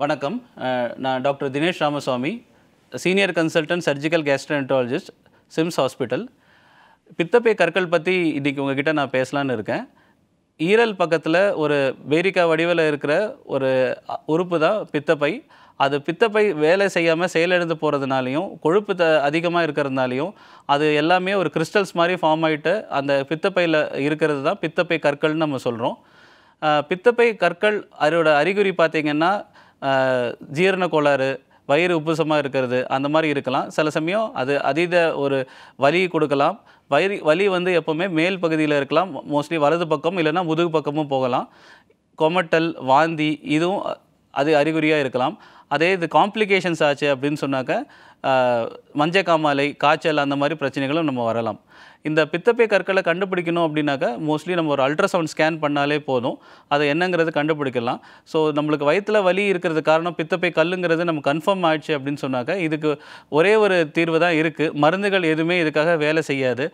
வணக்கம். நான் doctor Dinesh Ramaswamy, senior consultant surgical gastroenterologist, SIMS hospital. பித்தப்பை கற்கள் பற்றி இன்றைக்கி உங்ககிட்ட நான் பேசலான்னு இருக்கேன். ஈரல் பக்கத்தில் ஒரு பேரிக்கா வடிவில் இருக்கிற ஒரு உறுப்பு தான் பித்தப்பை. அது பித்தப்பை வேலை செய்யாமல் செயலிழந்து போகிறதுனாலையும் கொழுப்பு அதிகமாக இருக்கிறதுனாலையும் அது எல்லாமே ஒரு கிறிஸ்டல்ஸ் மாதிரி ஃபார்ம் ஆகிட்டு அந்த பித்தப்பையில் இருக்கிறது தான் பித்தப்பை கற்கள்னு நம்ம சொல்கிறோம். பித்தப்பை கற்கள் அதோட அறிகுறி பார்த்திங்கன்னா ஜீரண கோளாறு, வயிறு உப்புசமாக இருக்கிறது, அந்த மாதிரி இருக்கலாம். சில சமயம் அது அதீத ஒரு வலி கொடுக்கலாம். வலி வந்து எப்போவுமே மேல் பகுதியில் இருக்கலாம், மோஸ்ட்லி வலது பக்கம் இல்லைன்னா முதுகு பக்கமும் போகலாம். கொமட்டல், வாந்தி இதுவும் அது அறிகுறியாக இருக்கலாம். அதே இது காம்ப்ளிகேஷன்ஸ் ஆச்சு அப்படின்னு சொன்னாக்க மஞ்சக்காமாலை, காய்ச்சல் அந்த மாதிரி பிரச்சனைகளும் நம்ம வரலாம். இந்த பித்தப்பை கற்களை கண்டுபிடிக்கணும் அப்படின்னாக்கா மோஸ்ட்லி நம்ம ஒரு அல்ட்ராசவுண்ட் ஸ்கேன் பண்ணாலே போதும், அதை என்னங்கிறது கண்டுபிடிக்கலாம். ஸோ நம்மளுக்கு வயிற்றில் வலி இருக்கிறது காரணம் பித்தப்பை கல்லுங்கிறது நம்ம கன்ஃபார்ம் ஆயிடுச்சு அப்படின்னு சொன்னாக்கா இதுக்கு ஒரே ஒரு தீர்வு தான் இருக்குது. மருந்துகள் எதுவுமே இதுக்காக வேலை செய்யாது.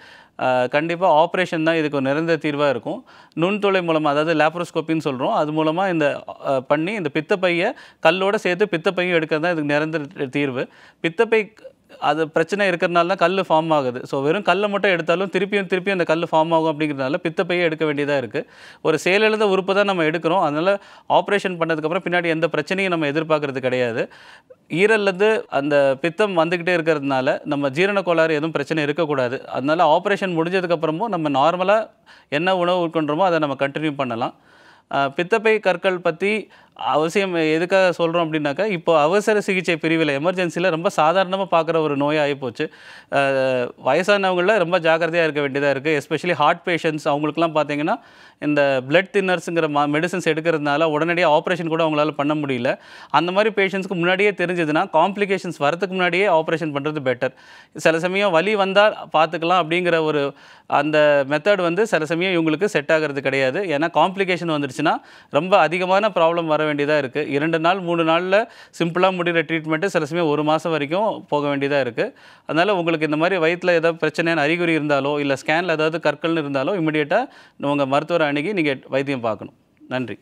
கண்டிப்பாக ஆப்ரேஷன் தான் இதுக்கு ஒரு நிரந்தர தீர்வாக இருக்கும். நுண்துளை மூலமாக, அதாவது லேப்ரோஸ்கோப்பின்னு சொல்கிறோம், அது மூலமாக இந்த பண்ணி இந்த பித்தப்பையை கல்லோடு சேர்த்து பித்தப்பையும் எடுக்கிறது தான் இதுக்கு நிரந்தர தீர்வு. பித்தப்பை அது பிரச்சனை இருக்கிறதுனால தான் கல் ஃபார்ம் ஆகுது. ஸோ வெறும் கல்லை மட்டும் எடுத்தாலும் திருப்பியும் அந்த கல் ஃபார்ம் ஆகும் அப்படிங்கிறதுனால பித்தப்பையே எடுக்க வேண்டியதாக இருக்குது. ஒரு செயலிழந்த உறுப்பு தான் நம்ம எடுக்கிறோம். அதனால் ஆப்ரேஷன் பண்ணதுக்கப்புறம் பின்னாடி எந்த பிரச்சனையும் நம்ம எதிர்பார்க்கறது கிடையாது. ஈரல்லேருந்து அந்த பித்தம் வந்துக்கிட்டே இருக்கிறதுனால நம்ம ஜீரண கோளாறு எதுவும் பிரச்சனை இருக்கக்கூடாது. அதனால் ஆப்ரேஷன் முடிஞ்சதுக்கப்புறமும் நம்ம நார்மலாக என்ன உணவு உட்கொண்டோமோ அதை நம்ம கண்டினியூ பண்ணலாம். பித்தப்பை கற்கள் பற்றி அவசியம் எதுக்காக சொல்கிறோம் அப்படின்னாக்கா, இப்போ அவசர சிகிச்சை பிரிவில் எமர்ஜென்சியில் ரொம்ப சாதாரணமாக பார்க்குற ஒரு நோயாக ஆகிப்போச்சு. வயசானவங்களில் ரொம்ப ஜாக்கிரதையாக இருக்க வேண்டியதாக இருக்குது. எஸ்பெஷலி ஹார்ட் பேஷண்ட்ஸ், அவங்களுக்குலாம் பார்த்திங்கன்னா இந்த பிளட் தின்னர்ஸுங்கிற மெடிசன்ஸ் எடுக்கிறதுனால உடனடியாக ஆப்ரேஷன் கூட அவங்களால பண்ண முடியல. அந்த மாதிரி பேஷண்ட்ஸ்க்கு முன்னாடியே தெரிஞ்சதுன்னா காம்ப்ளிகேஷன்ஸ் வரதுக்கு முன்னாடியே ஆப்ரேஷன் பண்ணுறது பெட்டர். சில சமயம் வலி வந்தால் பார்த்துக்கலாம் அப்படிங்கிற ஒரு அந்த மெத்தட் வந்து சில சமயம் இவங்களுக்கு செட் ஆகிறது கிடையாது. ஏன்னா காம்ப்ளிகேஷன் வந்துடுச்சுன்னா ரொம்ப அதிகமான ப்ராப்ளம் வர வேண்டியதாக இருக்குது. 2 நாள் 3 நாளில் சிம்பிளாக முடிகிற ட்ரீட்மெண்ட்டு சில சமயம் 1 மாதம் வரைக்கும் போக வேண்டியதாக இருக்குது. அதனால் உங்களுக்கு இந்த மாதிரி வயிற்றில் ஏதாவது பிரச்சனையான அறிகுறி இருந்தாலோ இல்லை ஸ்கேனில் ஏதாவது கற்கள்னு இருந்தாலோ இமிடியேட்டாக உங்கள் மருத்துவரை அணுகி நீங்கள் வைத்தியம் பார்க்கணும். நன்றி.